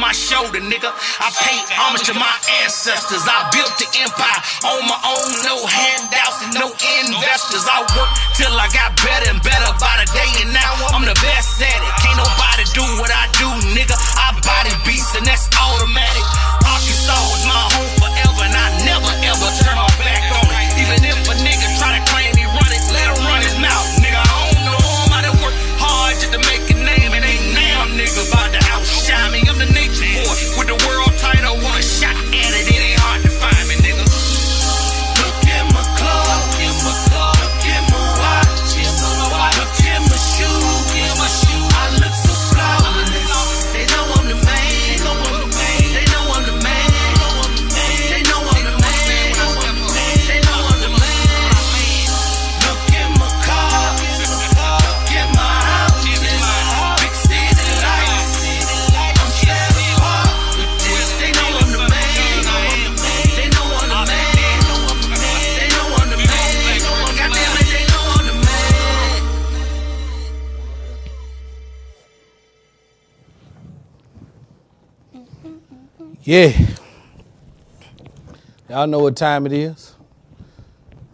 my shoulder, nigga. I pay homage to my ancestors. I built the empire on my own, no handouts and no investors. I worked till I got better and better by the day, and now I'm the best at it. Can't nobody do what I do, nigga. I body beats and that's automatic. Arkansas is my home forever, and I never ever turn my back on it. Even if a nigga try to claim he run it, let him run his mouth, nigga. I don't know him. I done work hard just to make a name, and ain't now nigga about to outshine me. I'm the nature boy with the world title. One shot at it, it ain't hard to find me, nigga. Look at my club, look at my watch, look at my shoes, I look so flawless. They know I'm the man. They know I'm the man. They know I'm the man. They know I'm the man. They know I'm the man. Look at my car, look at my houses, big city lights. I'm set apart with this. They know I'm the man. They know I'm the man. They know I'm the man. Goddamn it, they know I'm the man. Yeah. Y'all know what time it is.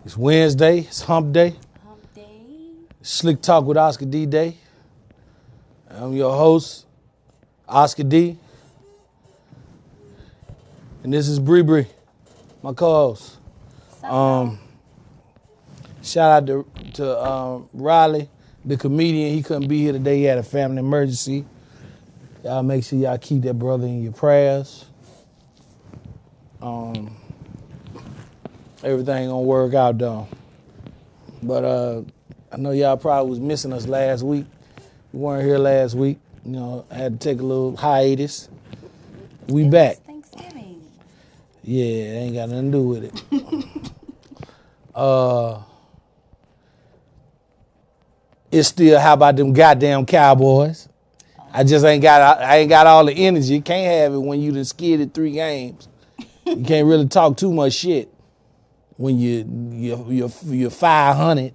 It's Wednesday. It's hump day. Hump day. Slick Talk with Osker D Day. I'm your host, Osker D. And this is Bri.Bri, my co-host. Shout out to Riley, the comedian. He couldn't be here today. He had a family emergency. Y'all make sure y'all keep that brother in your prayers. Everything gonna work out though. But I know y'all probably was missing us last week. We weren't here last week. You know, I had to take a little hiatus. We back. Thanksgiving. Yeah, it ain't got nothing to do with it. It's still, how about them goddamn Cowboys? I ain't got all the energy. You can't have it when you done skidded 3 games. You can't really talk too much shit when you're 500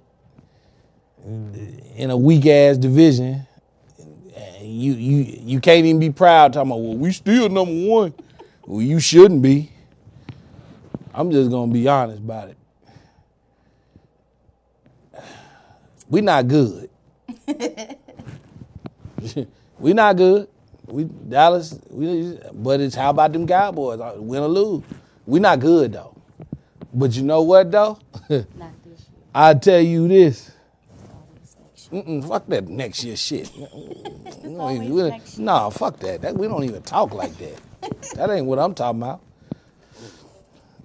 in a weak ass division. You can't even be proud talking about, well, we still number 1. Well, you shouldn't be. I'm just gonna be honest about it. We not good. We not good. Dallas, but it's how about them Cowboys? Win or lose. We not good though. But you know what though? Not this year. I tell you this. It's always next year. Fuck that next year shit. Next year. Nah, fuck that. We don't even talk like that. That ain't what I'm talking about.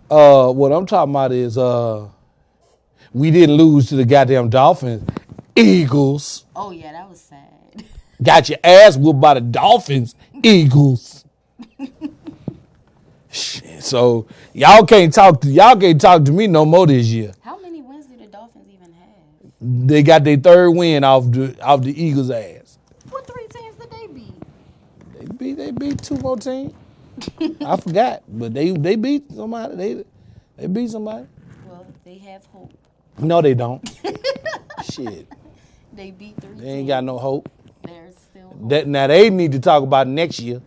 What I'm talking about is we didn't lose to the goddamn Dolphins. Eagles. Oh yeah, that was sad. Got your ass whooped by the Dolphins. Eagles. Shit, so y'all can't talk to me no more this year. How many wins do the Dolphins even have? They got their 3rd win off the Eagles' ass. What 3 teams did they beat? They beat 2 more teams. I forgot, but they beat somebody. They beat somebody. Well, they have hope. No, they don't. Shit. They beat 3 teams. They ain't got no hope. There's still hope. Now they need to talk about next year.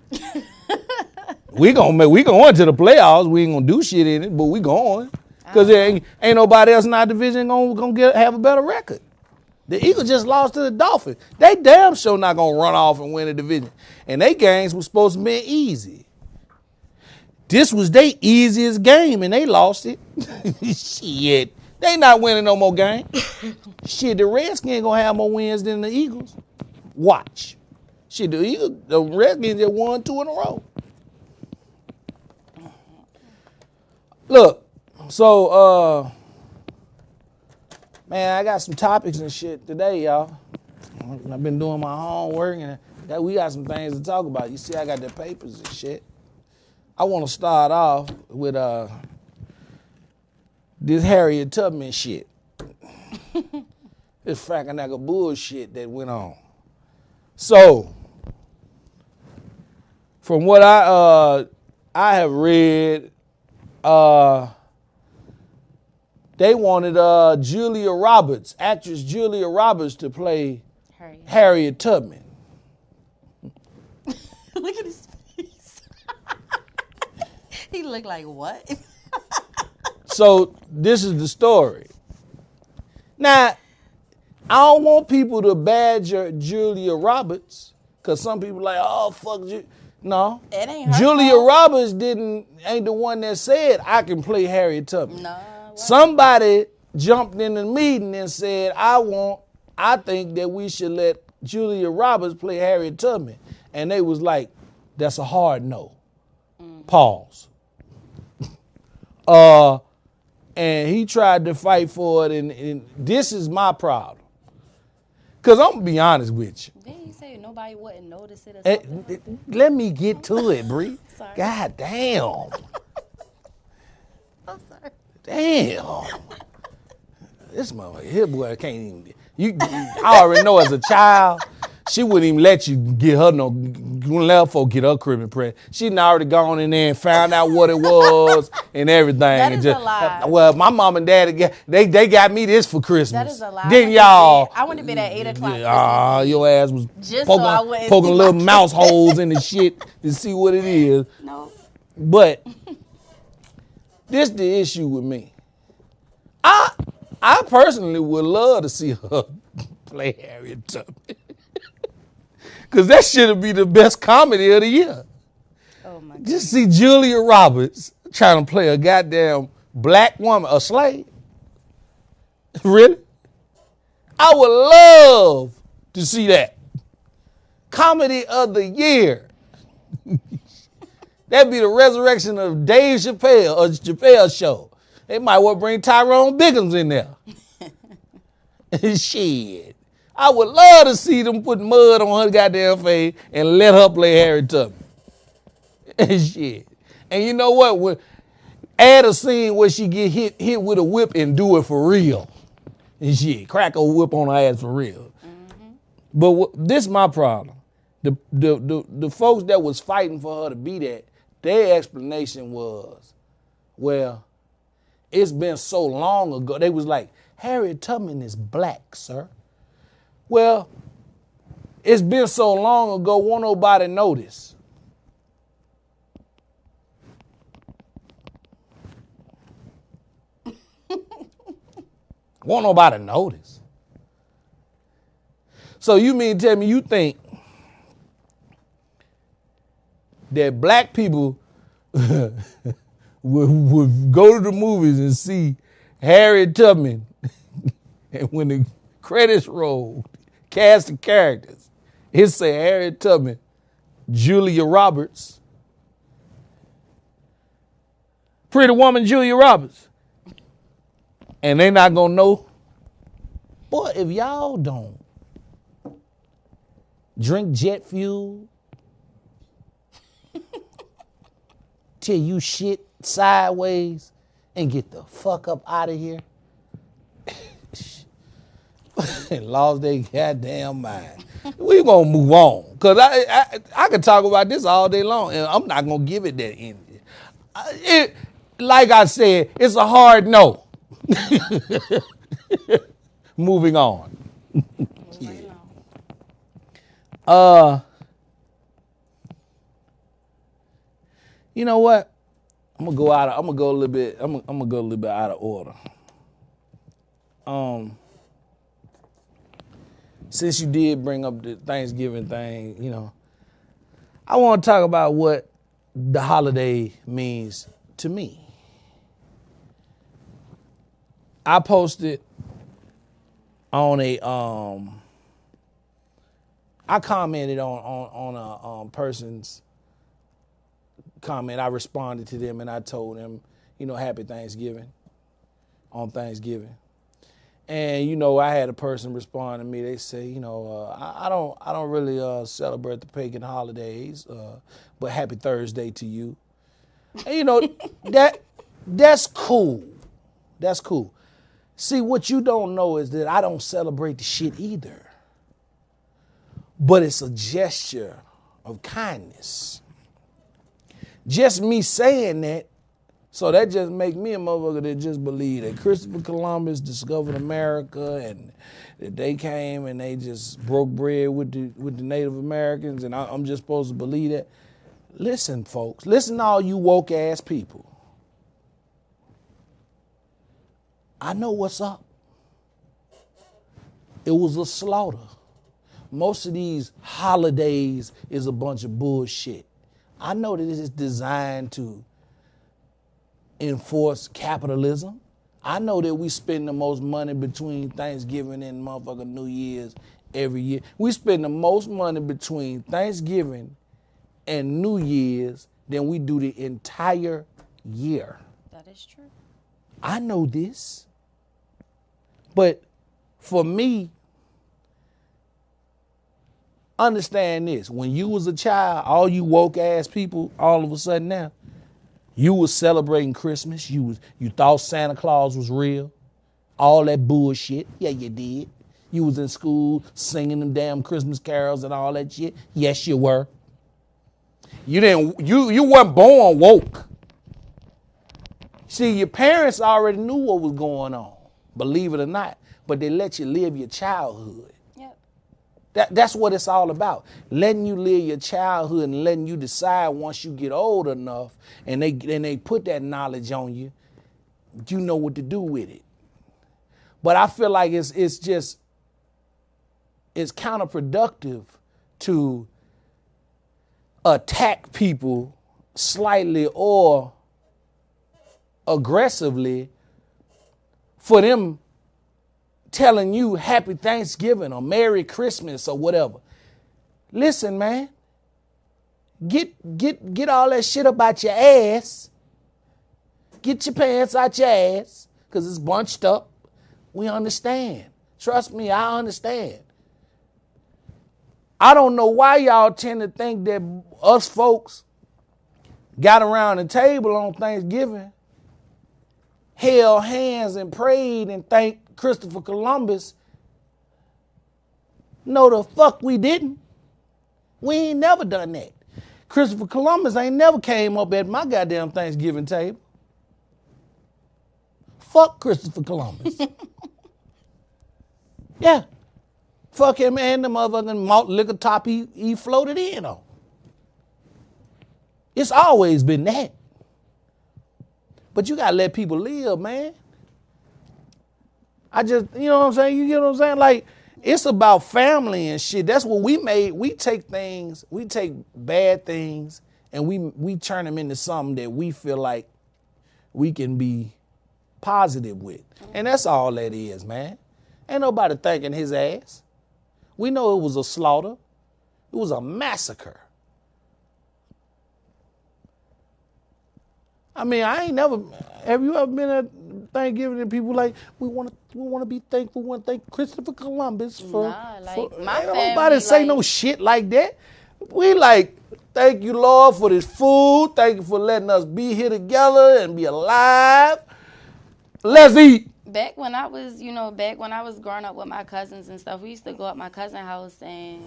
we going to the playoffs. We ain't gonna do shit in it, but we going. Because there ain't nobody else in our division gonna have a better record. The Eagles just lost to the Dolphins. They damn sure not gonna run off and win the division. And they games was supposed to be easy. This was their easiest game, and they lost it. Shit. They not winning no more games. Shit, the Redskins gonna have more wins than the Eagles. Watch. Shit, the Redskins just won 2 in a row. Look, so, man, I got some topics and shit today, y'all. I've been doing my homework, and we got some things to talk about. You see, I got the papers and shit. I want to start off with this Harriet Tubman shit. This fracking bullshit that went on. So, from what I have read, they wanted Julia Roberts, actress Julia Roberts, to play Harriet Tubman. Look at his face. He looked like what? So this is the story. Now, I don't want people to badger Julia Roberts, because some people like, oh, fuck you. No. It ain't her Julia fault. Roberts ain't the one that said I can play Harriet Tubman. No. What? Somebody jumped in the meeting and said, I think that we should let Julia Roberts play Harriet Tubman. And they was like, that's a hard no. Pause. And he tried to fight for it, and this is my problem. Because I'm going to be honest with you. Didn't you say nobody wouldn't notice it or something? Let me get to it, Bri. Sorry. God damn. I'm sorry. Damn. This motherfucker, his boy can't even. I already know as a child, she wouldn't even let you get her wouldn't let her folk get her crib and press. She done already gone in there and found out what it was and everything. That and is a lie. Well, my mom and dad, they got me this for Christmas. That is a lie. Didn't y'all? I went to bed at 8 o'clock. Your ass was Just so I wouldn't poking see little my mouse holes in the shit to see what it is. No. But this the issue with me. I personally would love to see her play Harriet Tubman. Because that should be the best comedy of the year. Oh, my God. Just see Julia Roberts trying to play a goddamn black woman, a slave. Really? I would love to see that. Comedy of the year. That'd be the resurrection of Dave Chappelle or Chappelle's show. They might well bring Tyrone Biggums in there. Shit. I would love to see them put mud on her goddamn face and let her play Harriet Tubman. Shit. And you know what? Add a scene where she get hit with a whip and do it for real. And shit, crack a whip on her ass for real. Mm-hmm. But this is my problem. The folks that was fighting for her to be that, their explanation was, well, it's been so long ago. They was like, Harriet Tubman is black, sir. Well, it's been so long ago, won't nobody notice. Won't nobody notice. So you mean to tell me you think that black people would go to the movies and see Harriet Tubman and when the credits roll, cast the characters, it say Harriet Tubman, Julia Roberts, Pretty Woman Julia Roberts. And they not gonna know. Boy, if y'all don't drink jet fuel till you shit sideways and get the fuck up out of here, and lost their goddamn mind. We gonna move on, because I could talk about this all day long, and I'm not gonna give it that energy. Like I said, it's a hard no. Moving on. You know what? I'm gonna go a little bit out of order. Since you did bring up the Thanksgiving thing, you know, I want to talk about what the holiday means to me. I posted on I commented on a person's comment. I responded to them and I told them, you know, happy Thanksgiving on Thanksgiving. And, you know, I had a person respond to me. They say, you know, I don't really celebrate the pagan holidays, but happy Thursday to you. And, you know, that's cool. That's cool. See, what you don't know is that I don't celebrate the shit either. But it's a gesture of kindness. Just me saying that, so that just make me a motherfucker that just believe that Christopher Columbus discovered America and that they came and they just broke bread with the Native Americans, and I'm just supposed to believe that. Listen, folks. Listen to all you woke ass people. I know what's up. It was a slaughter. Most of these holidays is a bunch of bullshit. I know that it is designed to enforce capitalism. I know that we spend the most money between Thanksgiving and motherfucking New Year's every year. We spend the most money between Thanksgiving and New Year's than we do the entire year. That is true. I know this. But for me, understand this. When you was a child, all you woke ass people, all of a sudden now, you was celebrating Christmas. You thought Santa Claus was real. All that bullshit. Yeah, you did. You was in school singing them damn Christmas carols and all that shit. Yes, you were. You weren't born woke. See, your parents already knew what was going on, believe it or not, but they let you live your childhood. Yep. That's what it's all about. Letting you live your childhood and letting you decide once you get old enough and they put that knowledge on you, you know what to do with it. But I feel like it's counterproductive to attack people slightly or aggressively for them telling you Happy Thanksgiving or Merry Christmas or whatever. Listen, man, get all that shit up out your ass. Get your pants out your ass because it's bunched up. We understand. Trust me, I understand. I don't know why y'all tend to think that us folks got around the table on Thanksgiving, held hands and prayed and thanked Christopher Columbus. No, the fuck we didn't. We ain't never done that. Christopher Columbus ain't never came up at my goddamn Thanksgiving table. Fuck Christopher Columbus. Yeah. Fuck him and the motherfucking malt liquor top he floated in on. It's always been that. But you gotta let people live, man. You know what I'm saying? You get what I'm saying? Like, it's about family and shit. That's what we made. We take bad things and we turn them into something that we feel like we can be positive with. And that's all that is, man. Ain't nobody thanking his ass. We know it was a slaughter. It was a massacre. I mean, have you ever been at Thanksgiving and people like, we want to be thankful, we want to thank Christopher Columbus for. Nah, like for, my ain't family, nobody say no shit like that. We like, thank you, Lord, for this food. Thank you for letting us be here together and be alive. Let's eat. Back when I was growing up with my cousins and stuff, we used to go up my cousin's house and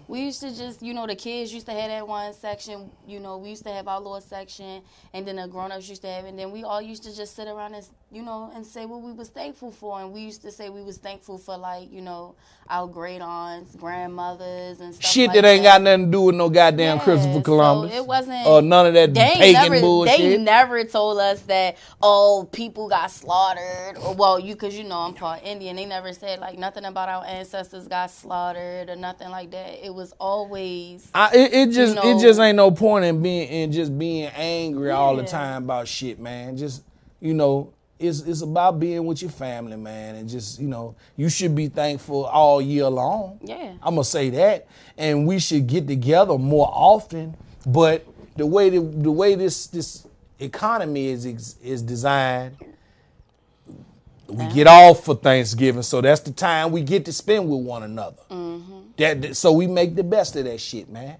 we used to just, the kids used to have that one section, we used to have our little section, and then the grown-ups used to have it, and then we all used to just sit around and, and say what we was thankful for, and we used to say we was thankful for, like, our great aunts, grandmothers, and stuff shit like that ain't got nothing to do with no goddamn Christopher Columbus. So it wasn't. Or none of that pagan bullshit. They never told us that, people got slaughtered. Or, well, because I'm part Indian. They never said, like, nothing about our ancestors got slaughtered or nothing like that. It was always. It just ain't no point in being angry all the time about shit, man. Just, it's about being with your family, man, and just, you should be thankful all year long. Yeah. I'm gonna say that, and we should get together more often. But the way this economy is designed, we get off for Thanksgiving, so that's the time we get to spend with one another. Mm-hmm. So we make the best of that shit, man.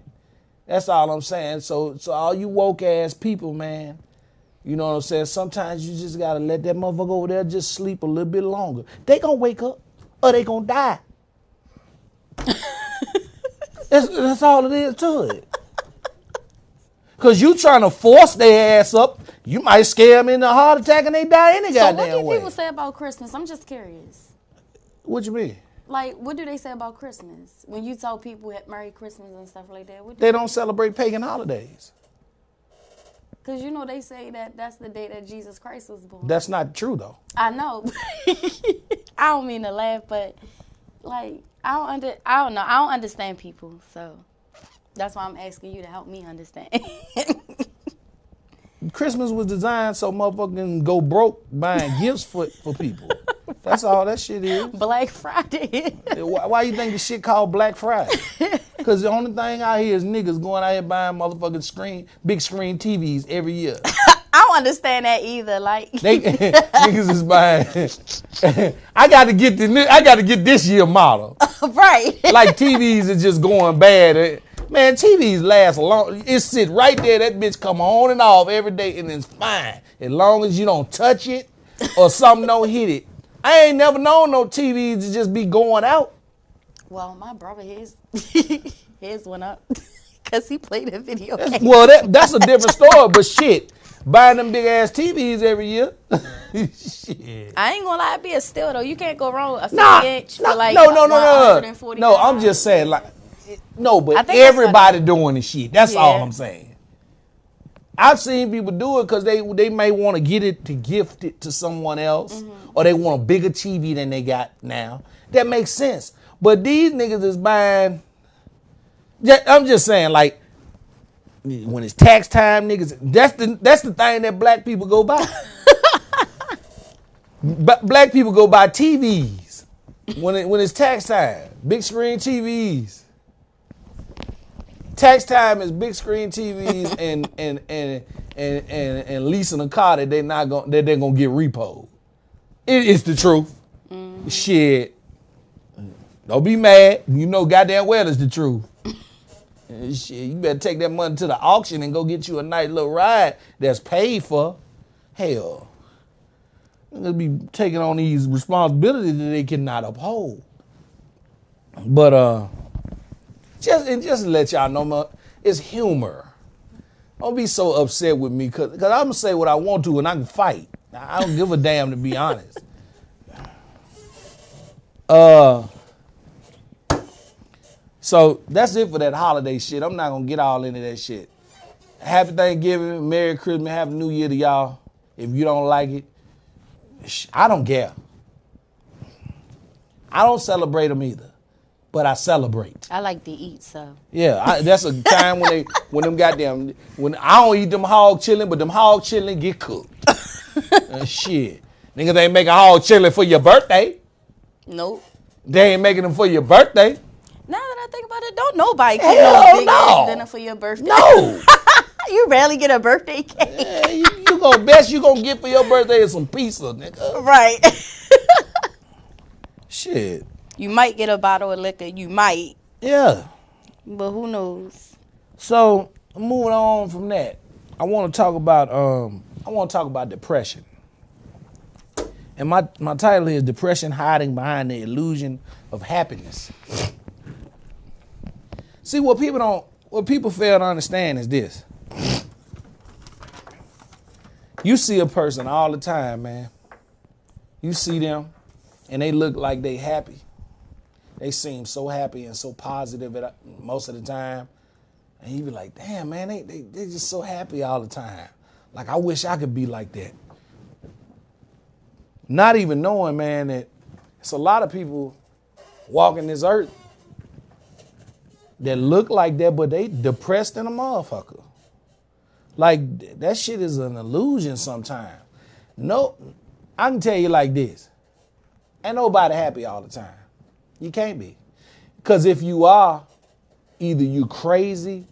That's all I'm saying. So all you woke ass people, man. You know what I'm saying? Sometimes you just got to let that motherfucker over there just sleep a little bit longer. They going to wake up or they going to die. That's all it is to it. Because you trying to force their ass up, you might scare them into a heart attack and they die any goddamn way. So what do people say about Christmas? I'm just curious. What you mean? Like, what do they say about Christmas? When you tell people Merry Christmas and stuff like that? They don't celebrate pagan holidays. Because, you know, they say that that's the day that Jesus Christ was born. That's not true, though. I know. I don't mean to laugh, but, like, I don't know. I don't understand people, so that's why I'm asking you to help me understand. Christmas was designed so motherfuckers can go broke buying gifts for people. That's all that shit is. Black Friday. Why you think the shit called Black Friday? Because the only thing out here is niggas going out here buying motherfucking big screen TVs every year. I don't understand that either. Like niggas is buying. I got to get this year model. Right. Like TVs is just going bad. Man, TVs last a long. It sit right there. That bitch come on and off every day, and it's fine as long as you don't touch it or something don't hit it. I ain't never known no TVs to just be going out. Well, my brother, his went up because he played a video game. Well, that's a different story, but shit, buying them big ass TVs every year. Shit. I ain't gonna lie, it'd be a steal though. You can't go wrong with a 50-inch for like no. $140. No, I'm just saying like, no, but everybody doing the shit. That's all I'm saying. I've seen people do it because they may want to get it to gift it to someone else, or they want a bigger TV than they got now. That makes sense. But these niggas is buying. I'm just saying, like, when it's tax time, niggas. That's the thing that black people go buy. Black people go buy TVs when it's tax time. Big screen TVs. Tax time is big screen TVs and leasing a car that they're gonna get repoed. It's the truth. Shit. Don't be mad. You know goddamn well it's the truth. Shit, you better take that money to the auction and go get you a nice little ride that's paid for. Hell. They'll be taking on these responsibilities that they cannot uphold. But just to let y'all know, it's humor. Don't be so upset with me, cause I'm gonna say what I want to and I can fight. I don't give a damn, to be honest. So that's it for that holiday shit. I'm not gonna get all into that shit. Happy Thanksgiving, Merry Christmas, Happy New Year to y'all. If you don't like it, I don't care. I don't celebrate them either, but I celebrate. I like to eat, so. Yeah, that's a time when I don't eat them hog chillin', but them hog chillin' get cooked. Shit. Niggas ain't making hog chillin' for your birthday. Nope. They ain't making them for your birthday. Now that I think about it, don't nobody cook no big ass dinner for your birthday. No. You rarely get a birthday cake. Yeah, you gonna get for your birthday is some pizza, nigga. Right. Shit. You might get a bottle of liquor. You might. Yeah. But who knows? So moving on from that, I want to talk about depression. And my title is Depression Hiding Behind the Illusion of Happiness. See, what people fail to understand is this. You see a person all the time, man. You see them and they look like they happy. They seem so happy and so positive most of the time. And you be like, damn, man, they just so happy all the time. Like, I wish I could be like that. Not even knowing, man, that it's a lot of people walking this earth that look like that, but they depressed in a motherfucker. Like, that shit is an illusion sometimes. No, I can tell you like this. Ain't nobody happy all the time. You can't be. Because if you are, either you crazy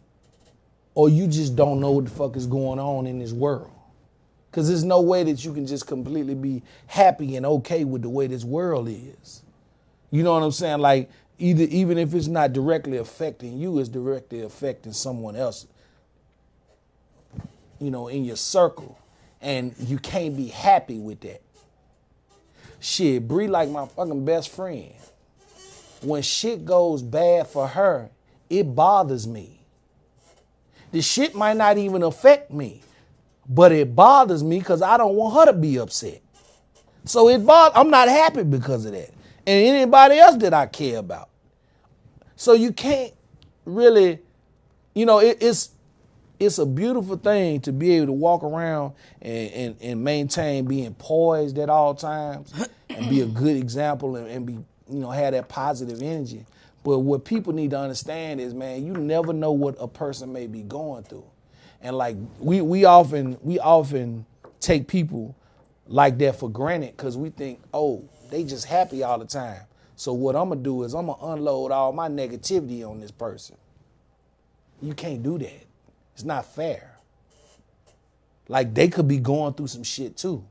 or you just don't know what the fuck is going on in this world. Because there's no way that you can just completely be happy and okay with the way this world is. You know what I'm saying? Like, even if it's not directly affecting you, it's directly affecting someone else, you know, in your circle. And you can't be happy with that. Shit, Bri like my fucking best friend. When shit goes bad for her, it bothers me. The shit might not even affect me, but it bothers me because I don't want her to be upset. So I'm not happy because of that. And anybody else that I care about. So you can't really, you know, it's it's a beautiful thing to be able to walk around and maintain being poised at all times and be a good example and be, have that positive energy. But what people need to understand is, man, you never know what a person may be going through. And like we often take people like that for granted because we think, oh, they just happy all the time. So what I'm gonna do is I'm gonna unload all my negativity on this person. You can't do that. It's not fair. Like they could be going through some shit too.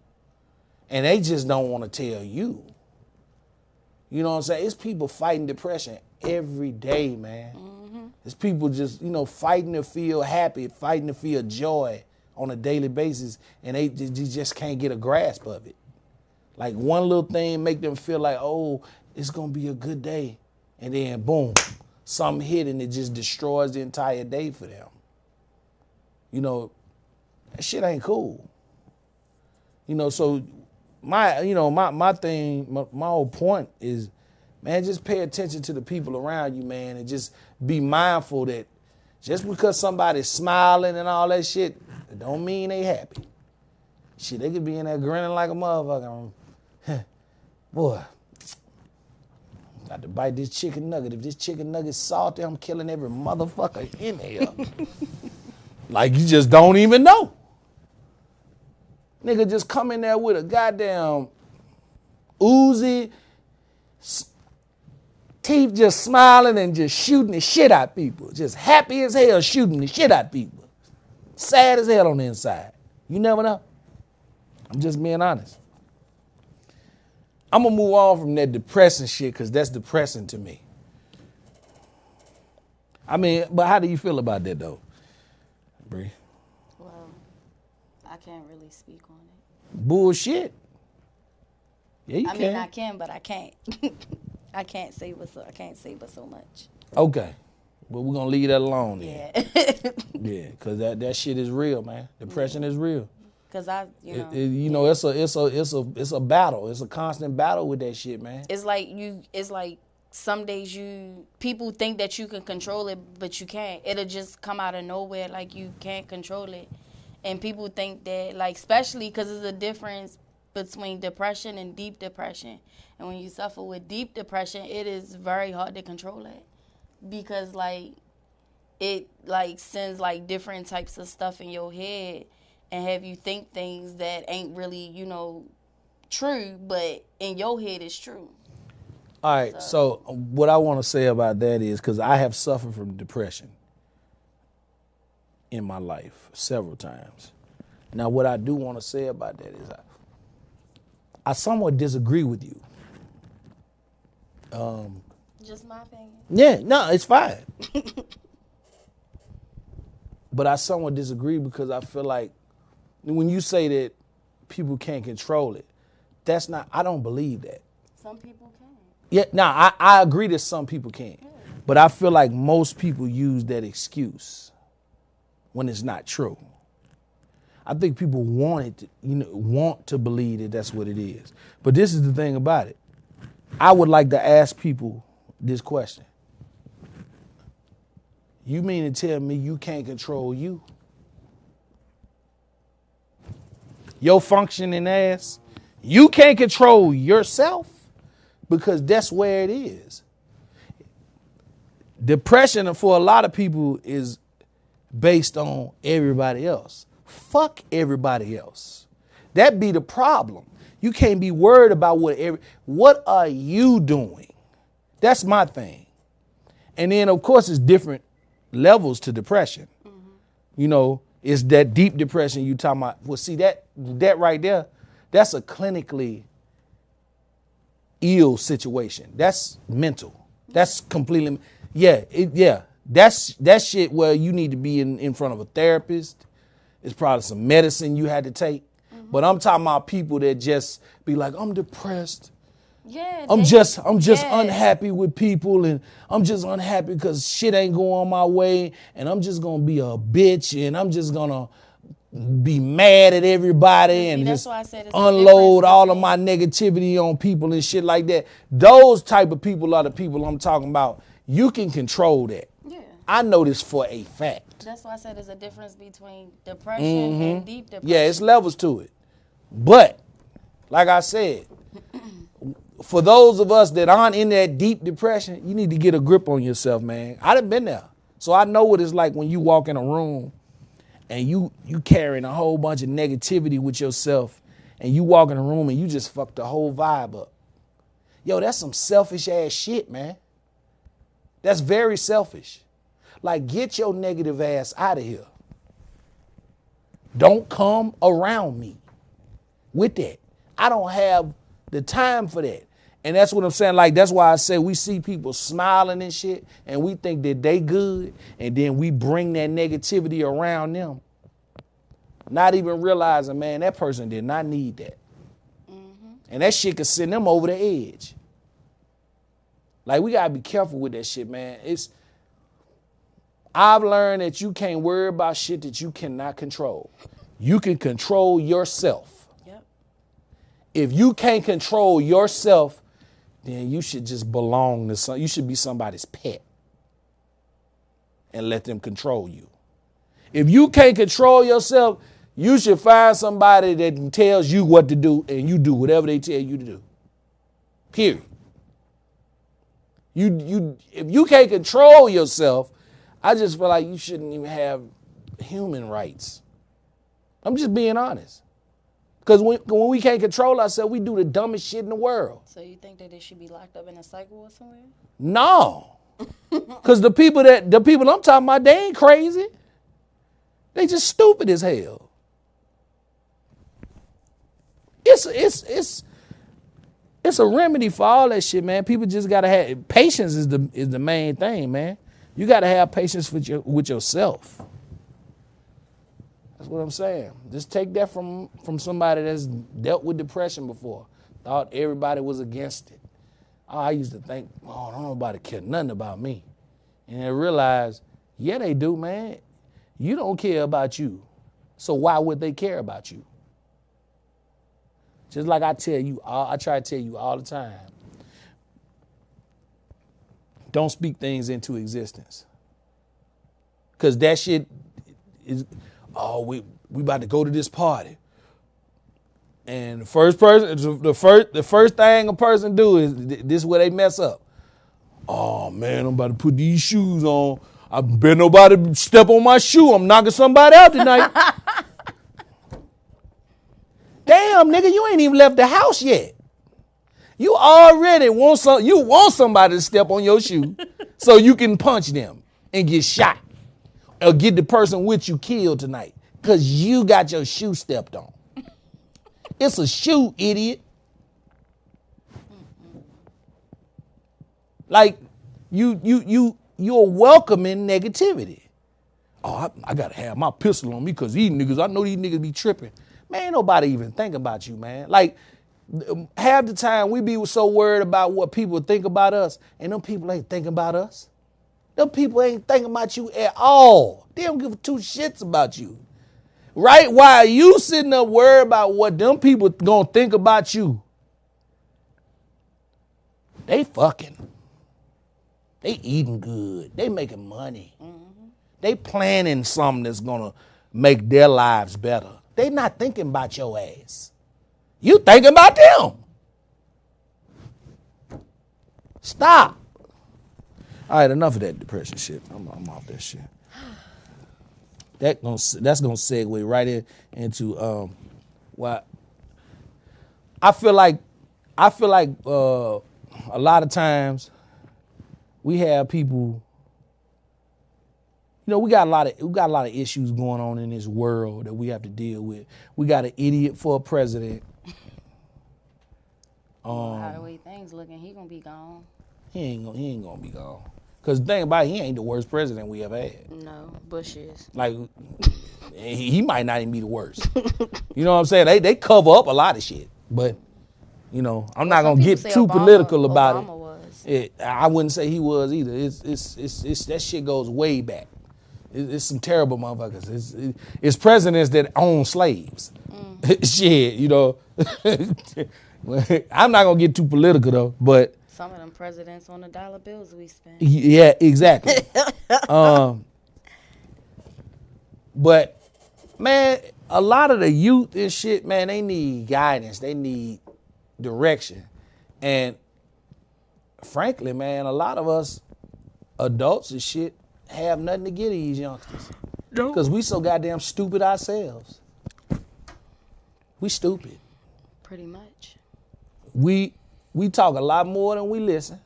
And they just don't want to tell you. You know what I'm saying? It's people fighting depression every day, man. Mm-hmm. It's people just, fighting to feel happy, fighting to feel joy on a daily basis, and they just can't get a grasp of it. Like one little thing make them feel like, oh, it's going to be a good day. And then boom, something hit and it just destroys the entire day for them. That shit ain't cool. So my thing, my whole point is, man, just pay attention to the people around you, man, and just be mindful that just because somebody's smiling and all that shit, it don't mean they happy. Shit, they could be in there grinning like a motherfucker. Boy, got to bite this chicken nugget. If this chicken nugget's salty, I'm killing every motherfucker in here. Like you just don't even know. Nigga just come in there with a goddamn Uzi, teeth just smiling and just shooting the shit out people. Just happy as hell shooting the shit out people. Sad as hell on the inside. You never know. I'm just being honest. I'm going to move on from that depressing shit because that's depressing to me. I mean, but how do you feel about that though, Bri? Well, I can't really speak on it. Bullshit. Yeah, you can. I mean, I can, but I can't. I can't say but so much. Okay. But we're going to leave that alone then. Yeah. Yeah, because that shit is real, man. Depression is real. Because it's a battle. It's a constant battle with that shit, man. It's like some days people think that you can control it, but you can't. It'll just come out of nowhere like you can't control it. And people think that, like, especially because there's a difference between depression and deep depression. And when you suffer with deep depression, it is very hard to control it. Because, like, it, like, sends, like, different types of stuff in your head and have you think things that ain't really, true, but in your head it's true. All right, so what I want to say about that is, because I have suffered from depression in my life several times. Now, what I do want to say about that is I somewhat disagree with you. Just my opinion. Yeah, no, it's fine. But I somewhat disagree because I feel like when you say that people can't control it, I don't believe that. Some people can. Yeah, I agree that some people can. Yeah. But I feel like most people use that excuse when it's not true. I think people want to believe that that's what it is. But this is the thing about it. I would like to ask people this question. You mean to tell me you can't control you? Your functioning ass? You can't control yourself? Because that's where it is. Depression for a lot of people is based on everybody else. Fuck everybody else. That be the problem. You can't be worried about what are you doing? That's my thing. And then, of course, it's different levels to depression. Mm-hmm. It's that deep depression you talking about. Well, see, that right there, that's a clinically ill situation. That's mental. That's completely, that's shit where you need to be in front of a therapist. It's probably some medicine you had to take. Mm-hmm. But I'm talking about people that just be like, I'm depressed. Yeah, I'm just unhappy with people, and I'm just unhappy because shit ain't going my way, and I'm just gonna be a bitch, and I'm just gonna be mad at everybody and just unload all of my negativity on people and shit like that. Those type of people are the people I'm talking about. You can control that. Yeah. I know this for a fact. That's why I said there's a difference between depression and deep depression. Yeah, it's levels to it. But, like I said, for those of us that aren't in that deep depression, you need to get a grip on yourself, man. I done been there. So I know what it's like when you walk in a room and you carrying a whole bunch of negativity with yourself, and you walk in a room and you just fuck the whole vibe up. Yo, that's some selfish ass shit, man. That's very selfish. Like, get your negative ass out of here. Don't come around me with that. I don't have the time for that. And that's what I'm saying. Like, that's why I say we see people smiling and shit, and we think that they good, and then we bring that negativity around them. Not even realizing, man, that person did not need that. And that shit could send them over the edge. Like, we gotta be careful with that shit, man. I've learned that you can't worry about shit that you cannot control. You can control yourself. Yep. If you can't control yourself, then you should just belong to you should be somebody's pet and let them control you. If you can't control yourself, you should find somebody that tells you what to do and you do whatever they tell you to do. Period. If you can't control yourself, I just feel like you shouldn't even have human rights. I'm just being honest. Because when we can't control ourselves, we do the dumbest shit in the world. So you think that they should be locked up in a psych ward somewhere? No. Because the people I'm talking about, they ain't crazy. They just stupid as hell. It's a remedy for all that shit, man. People just gotta have patience is the main thing, man. You gotta have patience with yourself. That's what I'm saying. Just take that from somebody that's dealt with depression before. Thought everybody was against it. I used to think, oh, don't nobody care nothing about me. And I realized, yeah, they do, man. You don't care about you. So why would they care about you? Just like I try to tell you all the time. Don't speak things into existence. Because that shit is, oh, we about to go to this party. And the first thing a person do is, this is where they mess up. Oh, man, I'm about to put these shoes on. I bet nobody step on my shoe. I'm knocking somebody out tonight. Damn, nigga, you ain't even left the house yet. You already want somebody to step on your shoe so you can punch them and get shot or get the person with you killed tonight because you got your shoe stepped on. It's a shoe, idiot. Like, you're welcoming negativity. Oh, I gotta have my pistol on me because I know these niggas be tripping. Man, ain't nobody even think about you, man. Like, half the time we be so worried about what people think about us, and them people ain't thinking about us. Them people ain't thinking about you at all. They don't give two shits about you. Right? While you sitting up worried about what them people gonna think about you, they fucking. They eating good. They making money. Mm-hmm. They planning something that's gonna make their lives better. They not thinking about your ass. You thinking about them. Stop. All right, enough of that depression shit. I'm off that shit. That's gonna segue right into what I feel like a lot of times we have people. You know, we got a lot of issues going on in this world that we have to deal with. We got an idiot for a president. How the way things looking, he gonna be gone. He ain't gonna be gone. Cause the thing about it, he ain't the worst president we ever had. No, Bush is. Like, he might not even be the worst. You know what I'm saying? They cover up a lot of shit. But, you know, I'm not gonna get too political about it. Was. I wouldn't say he was either. It's that shit goes way back. It's some terrible motherfuckers. It's presidents that own slaves. Shit, you know. I'm not gonna get too political though, but Some of them presidents on the dollar bills we spend. Yeah, exactly. But man, a lot of the youth and shit, man, they need guidance. They need direction. And frankly, man, a lot of us adults and shit have nothing to give these youngsters. Because we so goddamn stupid ourselves. We stupid. Pretty much. We talk a lot more than we listen.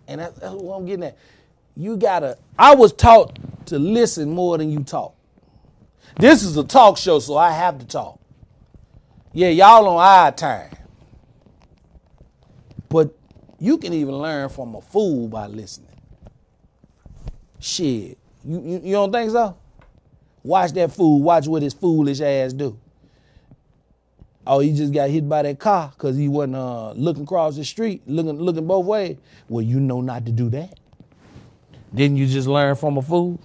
And that's what I'm getting at. I was taught to listen more than you talk. This is a talk show, so I have to talk. Yeah, y'all on our time. But you can even learn from a fool by listening. Shit. You don't think so? Watch that fool. Watch what his foolish ass do. Oh, he just got hit by that car because he wasn't looking across the street, looking both ways. Well, you know not to do that. Didn't you just learn from a fool?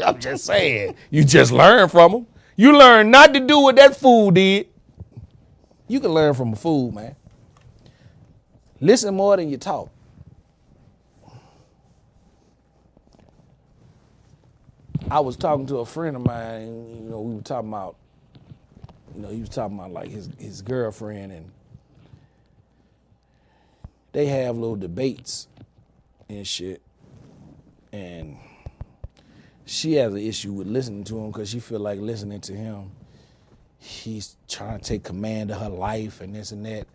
I'm just saying. You just learn from him. You learn not to do what that fool did. You can learn from a fool, man. Listen more than you talk. I was talking to a friend of mine, and, we were talking about, he was talking about like his girlfriend, and they have little debates and shit. And she has an issue with listening to him because she feel like listening to him, he's trying to take command of her life and this and that.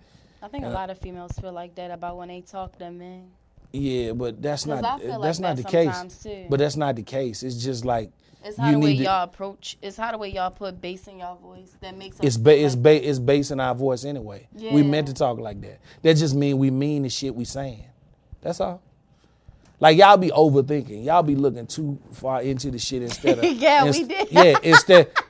I think a lot of females feel like that about when they talk to men. Yeah, but that's not the case. Too. But that's not the case. It's just like it's how the way y'all approach. It's how the way y'all put bass in y'all voice that makes us. It's bass in our voice anyway. Yeah. We meant to talk like that. That just mean we mean the shit we saying. That's all. Like y'all be overthinking. Y'all be looking too far into the shit instead of we did. Yeah,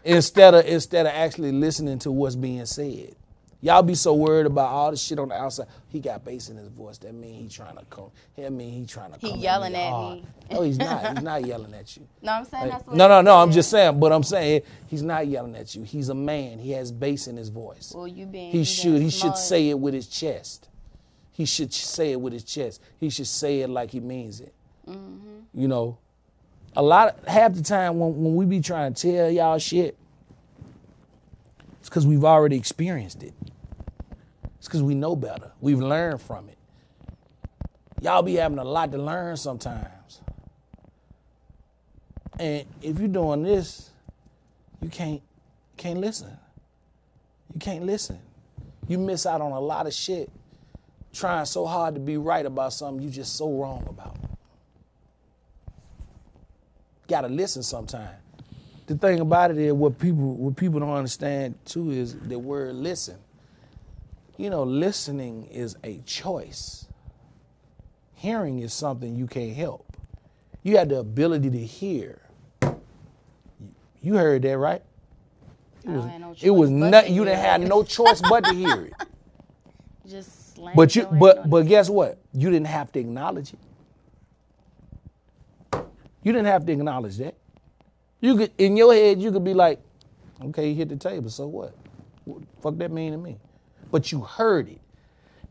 instead of actually listening to what's being said. Y'all be so worried about all the shit on the outside. He got bass in his voice. That mean he trying to come. That mean he trying to come. He yelling at me. No, he's not. He's not yelling at you. No, I'm saying that's what. No. I'm just saying. But I'm saying he's not yelling at you. He's a man. He has bass in his voice. Well, you being. He should say it with his chest. He should say it with his chest. He should say it like he means it. Mm-hmm. Half the time when we be trying to tell y'all shit, it's because we've already experienced it. It's because we know better. We've learned from it. Y'all be having a lot to learn sometimes. And if you're doing this, you can't listen. You can't listen. You miss out on a lot of shit trying so hard to be right about something you just so wrong about. Gotta listen sometime. The thing about it is what people don't understand too is the word listen. Listening is a choice. Hearing is something you can't help. You have the ability to hear. You heard that, right? It was nothing. You didn't have no choice but to hear it. Just but guess what? You didn't have to acknowledge it. You didn't have to acknowledge that. You could, in your head, you could be like, okay, he hit the table, so what? What the fuck that mean to me? But you heard it.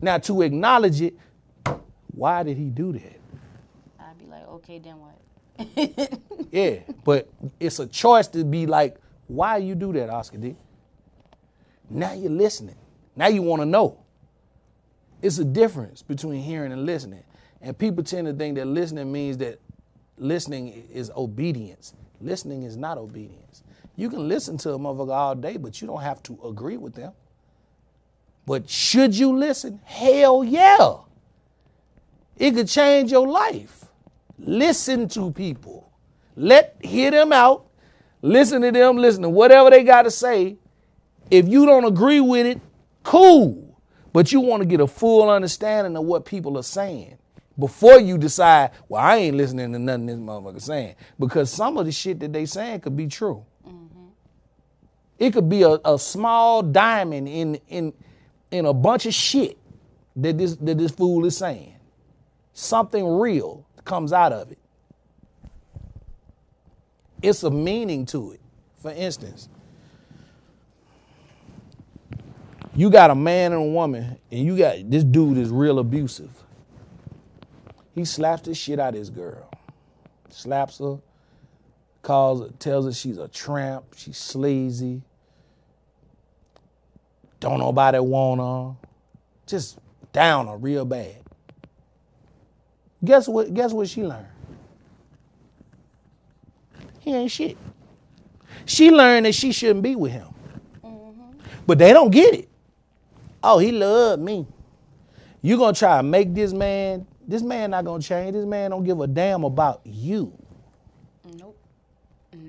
Now, to acknowledge it, why did he do that? I'd be like, okay, then what? Yeah, but it's a choice to be like, why you do that, Osker D? Now you're listening. Now you want to know. It's a difference between hearing and listening. And people tend to think that listening means that listening is obedience. Listening is not obedience. You can listen to a motherfucker all day, but you don't have to agree with them. But should you listen? Hell yeah. It could change your life. Listen to people. Hear them out. Listen to them. Listen to whatever they got to say. If you don't agree with it, cool. But you want to get a full understanding of what people are saying before you decide, well, I ain't listening to nothing this motherfucker saying. Because some of the shit that they saying could be true. Mm-hmm. It could be a small diamond in a bunch of shit that this fool is saying. Something real comes out of it. It's a meaning to it. For instance, You got a man and a woman, and you got this dude is real abusive. He slaps the shit out of his girl. Slaps her, tells her she's a tramp, she's sleazy. Don't nobody want her. Just down her real bad. Guess what she learned? He ain't shit. She learned that she shouldn't be with him. Mm-hmm. But they don't get it. Oh, he loved me. You gonna try to make this man not gonna change. This man don't give a damn about you. Nope.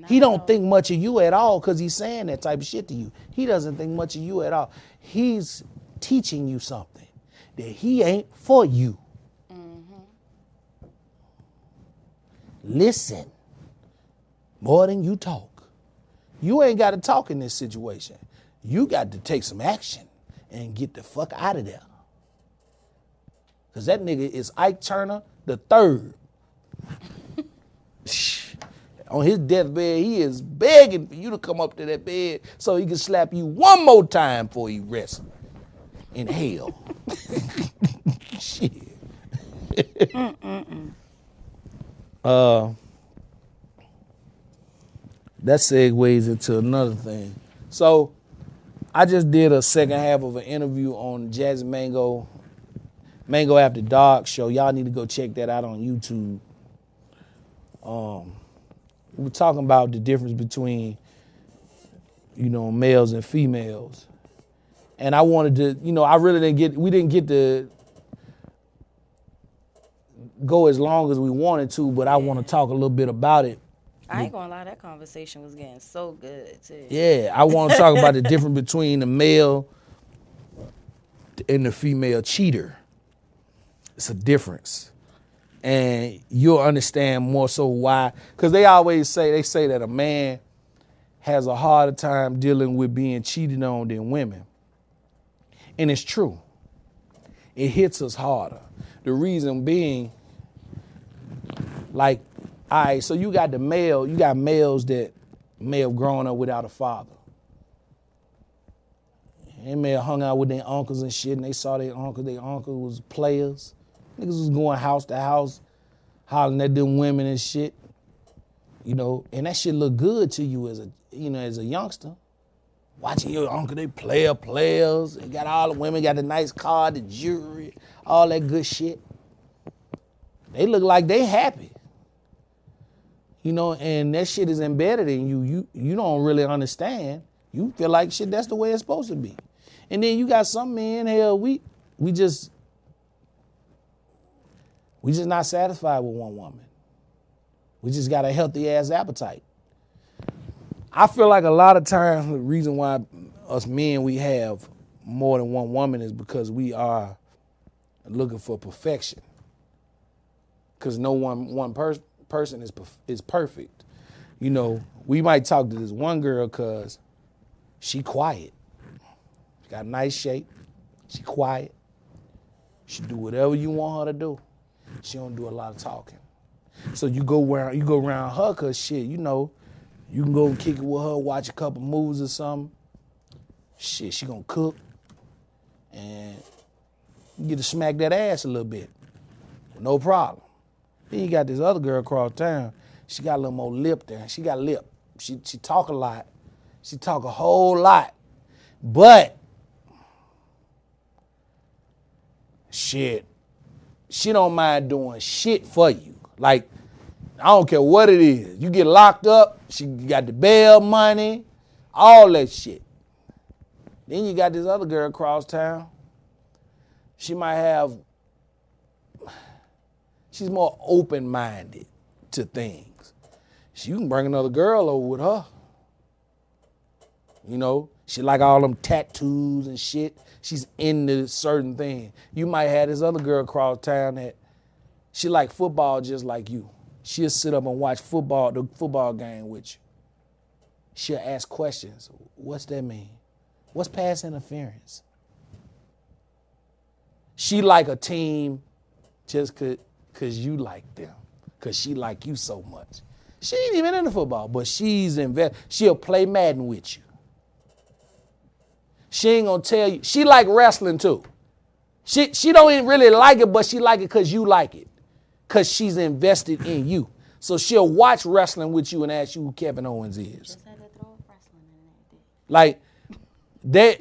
He don't think much of you at all because he's saying that type of shit to you. He doesn't think much of you at all. He's teaching you something that he ain't for you. Mm-hmm. Listen more than you talk. You ain't got to talk in this situation. You got to take some action and get the fuck out of there. Because that nigga is Ike Turner the third. On his deathbed, he is begging for you to come up to that bed so he can slap you one more time before he rests in hell. Shit. That segues into another thing. So I just did a second half of an interview on Jazzy Mango After Dark show. Y'all need to go check that out on YouTube. We're talking about the difference between, males and females. And I wanted to, we didn't get to go as long as we wanted to, but I want to talk a little bit about it. I ain't gonna lie, that conversation was getting so good too. Yeah, I want to talk about the difference between the male and the female cheater. It's a difference. And you'll understand more so why. Because they say that a man has a harder time dealing with being cheated on than women. And it's true. It hits us harder. The reason being, like, all right, so you got males that may have grown up without a father. They may have hung out with their uncles and shit, and they saw their uncle was players. Niggas was going house to house, hollering at them women and shit, and that shit look good to you as a youngster. Watching your uncle, they players. They got all the women, got the nice car, the jewelry, all that good shit. They look like they happy. And that shit is embedded in you. You don't really understand. You feel like shit, that's the way it's supposed to be. And then you got some men, hell, we just not satisfied with one woman. We just got a healthy ass appetite. I feel like a lot of times the reason why us men, we have more than one woman is because we are looking for perfection. Because no one person is perfect. We might talk to this one girl because she quiet. She got a nice shape. She quiet. She do whatever you want her to do. She don't do a lot of talking. So you go around her because shit, you can go and kick it with her, watch a couple movies or something. Shit, she gonna cook. And you get to smack that ass a little bit. No problem. Then you got this other girl across town. She got a little more lip there. She got lip. She talk a lot. She talk a whole lot. But shit, she don't mind doing shit for you. Like, I don't care what it is. You get locked up, she got the bail money, all that shit. Then you got this other girl across town. She's more open-minded to things. You can bring another girl over with her. She like all them tattoos and shit. She's into certain things. You might have this other girl across town that she like football just like you. She'll sit up and watch the football game with you. She'll ask questions. What's that mean? What's pass interference? She like a team just because you like them, because she like you so much. She ain't even into football, but she'll play Madden with you. She ain't gonna tell you. She like wrestling too. She don't even really like it, but she like it because you like it. Because she's invested in you. So she'll watch wrestling with you and ask you who Kevin Owens is. Just had to throw wrestling in there. Like,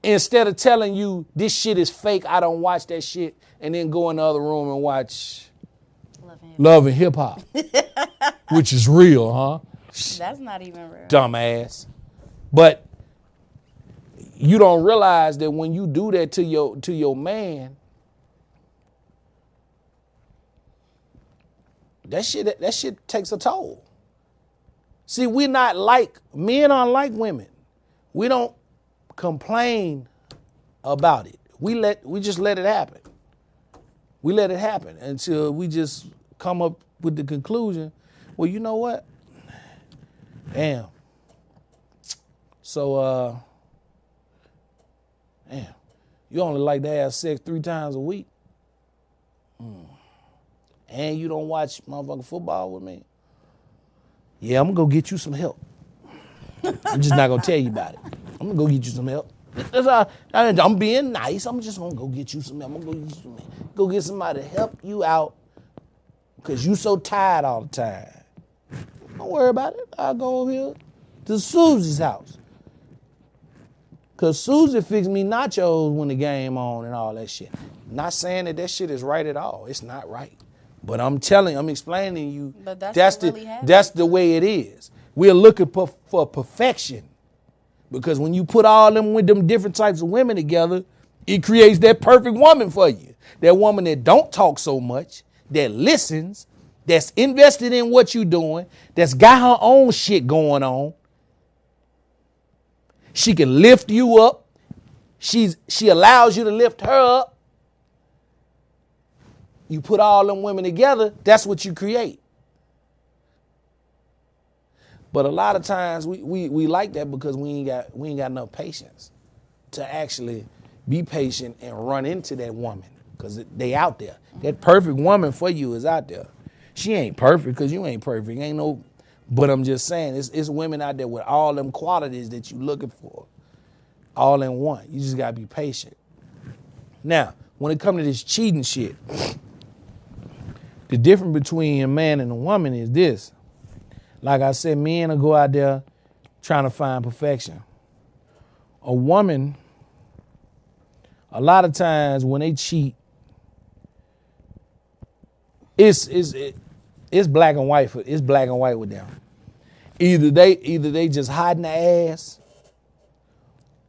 instead of telling you this shit is fake, I don't watch that shit, and then go in the other room and watch Love and Hip Hop, which is real, huh? That's not even real. Dumbass. But you don't realize that when you do that to your man, that shit takes a toll. See, we're not like men aren't like women. We don't complain about it. We just let it happen. We let it happen until we just come up with the conclusion, well, you know what? Damn. So damn, you only like to have sex 3 times a week. And you don't watch motherfucking football with me? Yeah, I'm gonna go get you some help. I'm just not gonna tell you about it. I'm gonna go get you some help. That's all. I'm being nice. I'm just gonna go get you some help. I'm gonna go get somebody to help you out because you so tired all the time. Don't worry about it. I'll go over here to Susie's house. Because Susie fixed me nachos when the game on and all that shit. Not saying that shit is right at all. It's not right. But I'm explaining to you, but that's the way it is. We're looking for perfection. Because when you put all them with them different types of women together, it creates that perfect woman for you. That woman that don't talk so much, that listens, that's invested in what you're doing, that's got her own shit going on. She can lift you up. She allows you to lift her up. You put all them women together, that's what you create. But a lot of times we like that because we ain't got enough patience to actually be patient and run into that woman because they out there. That perfect woman for you is out there. She ain't perfect because you ain't perfect. Ain't no. But I'm just saying, it's women out there with all them qualities that you looking for, all in one. You just gotta be patient. Now, when it comes to this cheating shit, the difference between a man and a woman is this. Like I said, men will go out there trying to find perfection. A woman, a lot of times when they cheat, it's black and white. It's black and white with them. Either they just hiding their ass,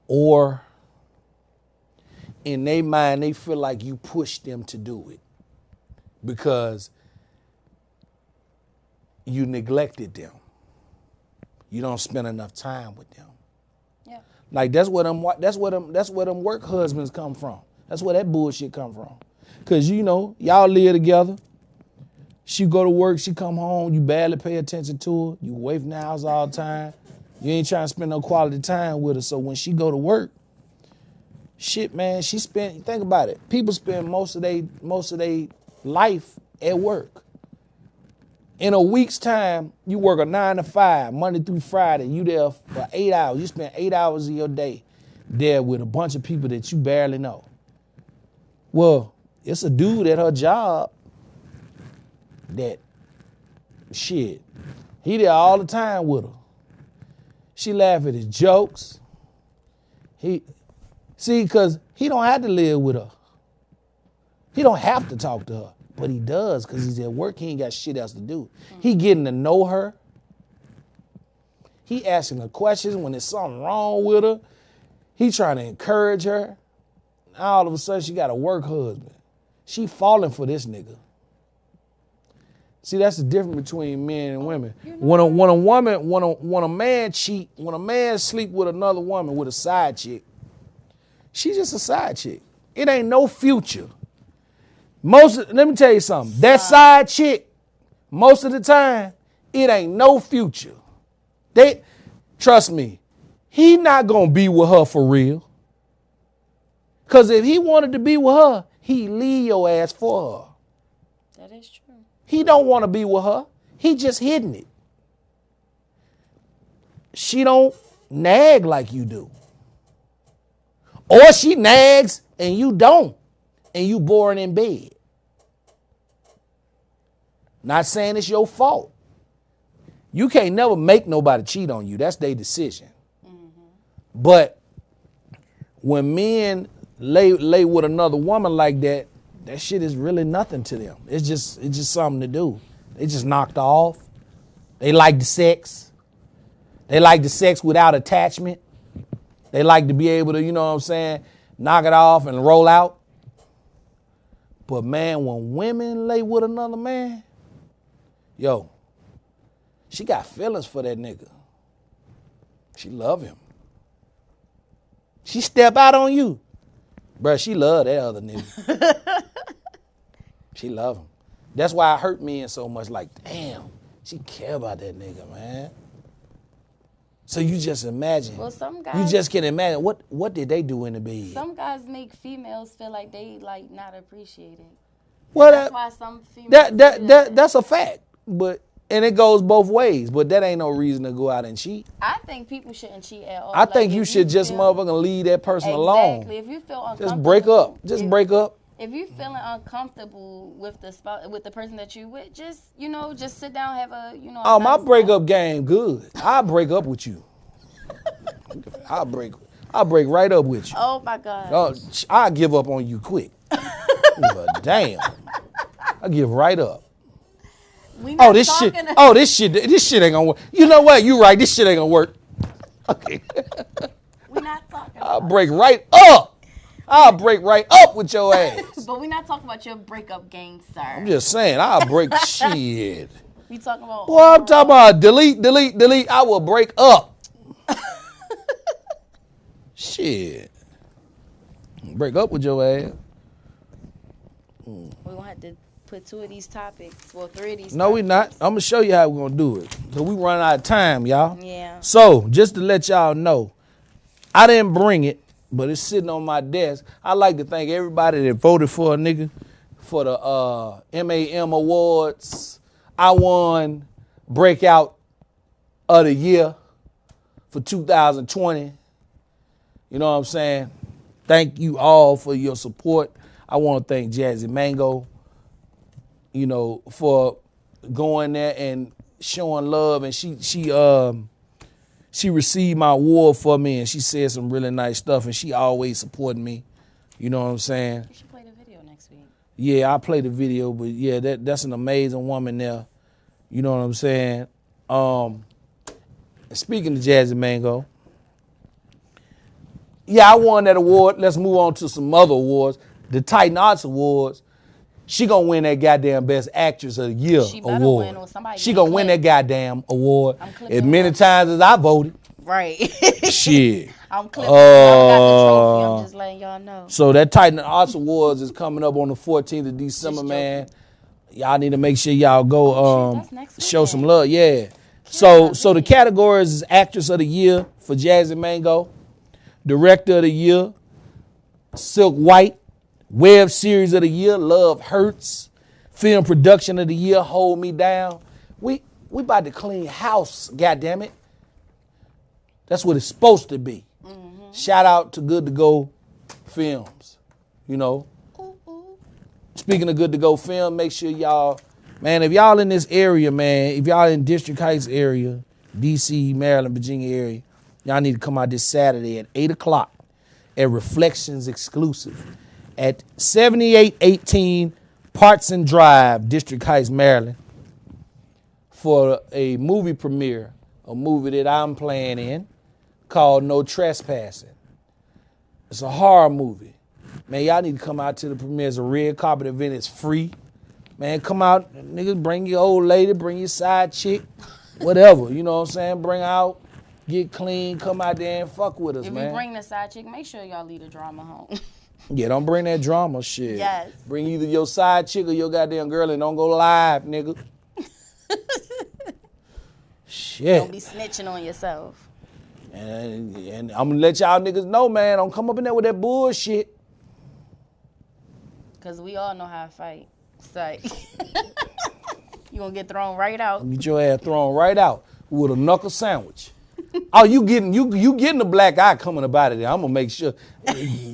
or in their mind they feel like you pushed them to do it because you neglected them. You don't spend enough time with them. Yeah. Like that's where them work husbands come from. That's where that bullshit come from. Cause y'all live together. She go to work, she come home, you barely pay attention to her. You away from the house all the time. You ain't trying to spend no quality time with her. So when she go to work, shit, man, think about it. People spend most of their life at work. In a week's time, you work a 9 to 5, Monday through Friday. You there for 8 hours. You spend 8 hours of your day there with a bunch of people that you barely know. Well, it's a dude at her job that, shit, he there all the time with her. She laugh at his jokes. Because he don't have to live with her. He don't have to talk to her, but he does because he's at work. He ain't got shit else to do. He getting to know her. He asking her questions when there's something wrong with her. He trying to encourage her. All of a sudden, she got a work husband. She falling for this nigga. See, that's the difference between men and women. When a man cheat, when a man sleep with another woman with a side chick, she's just a side chick. It ain't no future. Let me tell you something. That side chick, most of the time, it ain't no future. Trust me, he not gonna be with her for real. Cause if he wanted to be with her, he'd leave your ass for her. That is true. He don't want to be with her. He just hidden it. She don't nag like you do. Or she nags and you don't, and you boring in bed. Not saying it's your fault. You can't never make nobody cheat on you. That's their decision. But when men lay with another woman like that, that shit is really nothing to them. It's just something to do. They just knocked off. They like the sex. They like the sex without attachment. They like to be able to, you know what I'm saying, knock it off and roll out. But man, when women lay with another man, yo, she got feelings for that nigga. She love him. She step out on you. Bruh, she love that other nigga. She love him. That's why it hurt men so much. Like, damn, she care about that nigga, man. So you just imagine. Well, some guys. You just can imagine what did they do in the bed? Some guys make females feel like they like not appreciated. Well, That's why some females. That's a fact. And it goes both ways. But that ain't no reason to go out and cheat. I think people shouldn't cheat at all. I think you should just motherfucking leave that person alone. Exactly. If you feel uncomfortable, just break up. Just break up. If you're feeling uncomfortable with the person that you with, just sit down, have a Oh, my breakup game good. I'll break up with you. I'll break right up with you. Oh my God. Oh, I'll give up on you quick. Damn. I'll give right up. This shit ain't gonna work. You know what? You right. This shit ain't gonna work. Okay. We're not talking. I'll break right up. I'll break right up with your ass. But we're not talking about your breakup game, sir. I'm just saying, I'll break shit. We talking about. Boy, I'm talking about delete. I will break up. Shit. Break up with your ass. We're going to have to put 2 of these topics. Well, 3 of these No, we not. I'm going to show you how we're going to do it. So we run out of time, y'all. Yeah. So, just to let y'all know, I didn't bring it, but it's sitting on my desk. I'd like to thank everybody that voted for a nigga for the MAM Awards. I won Breakout of the Year for 2020. You know what I'm saying? Thank you all for your support. I want to thank Jazzy Mango, for going there and showing love. And she received my award for me, and she said some really nice stuff, and she always supporting me. You know what I'm saying? You should play the video next week. Yeah, I'll play the video, but yeah, that's an amazing woman there. You know what I'm saying? Speaking of Jazzy Mango, yeah, I won that award. Let's move on to some other awards. The Titan Arts Awards. She gonna win that goddamn Best Actress of the Year award. She gonna win that goddamn award as many times as I voted. Right. Shit. I'm clipping. I got the trophy. I'm just letting y'all know. So that Titan Arts Awards is coming up on the 14th of December, man. Y'all need to make sure y'all go show some love. Yeah. So the categories is Actress of the Year for Jazzy Mango, Director of the Year, Silk White, Web Series of the Year, Love Hurts, Film Production of the Year, Hold Me Down. We about to clean house, goddammit. That's what it's supposed to be. Mm-hmm. Shout out to Good to Go Films, Speaking of Good to Go Film, make sure y'all, man, if y'all in this area, man, if y'all in District Heights area, D.C., Maryland, Virginia area, y'all need to come out this Saturday at 8 o'clock at Reflections Exclusive at 7818 Partson Drive, District Heights, Maryland, for a movie premiere, a movie that I'm playing in called No Trespassing. It's a horror movie. Man, y'all need to come out to the premiere. It's a red carpet event. It's free. Man, come out. Niggas, bring your old lady, bring your side chick, whatever. You know what I'm saying? Bring her out, get clean, come out there and fuck with us, man. If you bring the side chick, make sure y'all leave the drama home. Yeah, don't bring that drama shit. Yes. Bring either your side chick or your goddamn girl and don't go live, nigga. Shit. Don't be snitching on yourself. And I'm gonna let y'all niggas know, man, don't come up in there with that bullshit. Cause we all know how to fight. Psych. You gonna get thrown right out. Get your ass thrown right out with a knuckle sandwich. Oh, you getting the black eye coming up out of there. I'm gonna make sure.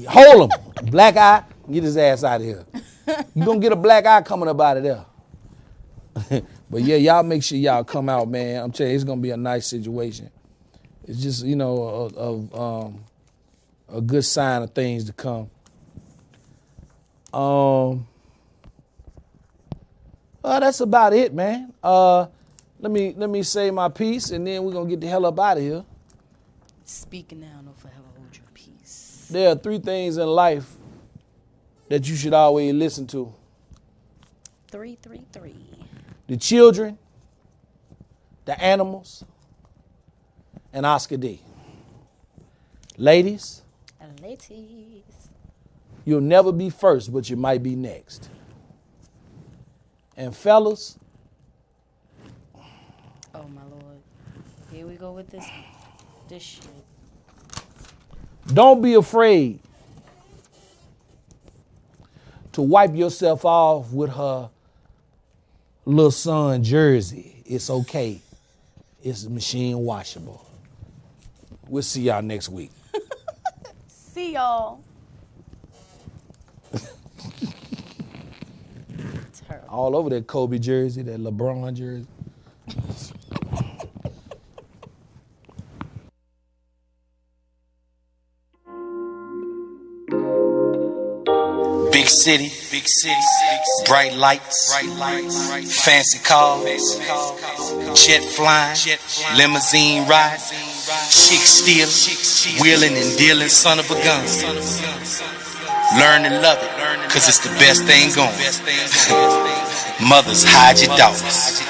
Hold him. Black eye, get his ass out of here. You gonna get a black eye coming up out of there. But yeah, y'all make sure y'all come out, man. I'm telling you, it's gonna be a nice situation. It's just, you know, a good sign of things to come. That's about it, man. Let me say my piece, and then we're gonna get the hell up out of here. Speaking now, don't forever hold your peace. There are 3 things in life that you should always listen to. 333. The children, the animals, and Osker D. Ladies, you'll never be first, but you might be next. And fellas, oh my Lord, here we go with this shit. Don't be afraid to wipe yourself off with her little son jersey. It's okay. It's machine washable. We'll see y'all next week. See y'all. All over that Kobe jersey, that LeBron jersey. Big city, bright lights, fancy cars, jet flying, limousine ride, chick stealing, wheeling and dealing, son of a gun. Learn to love it, cause it's the best thing going. Mothers, hide your daughters.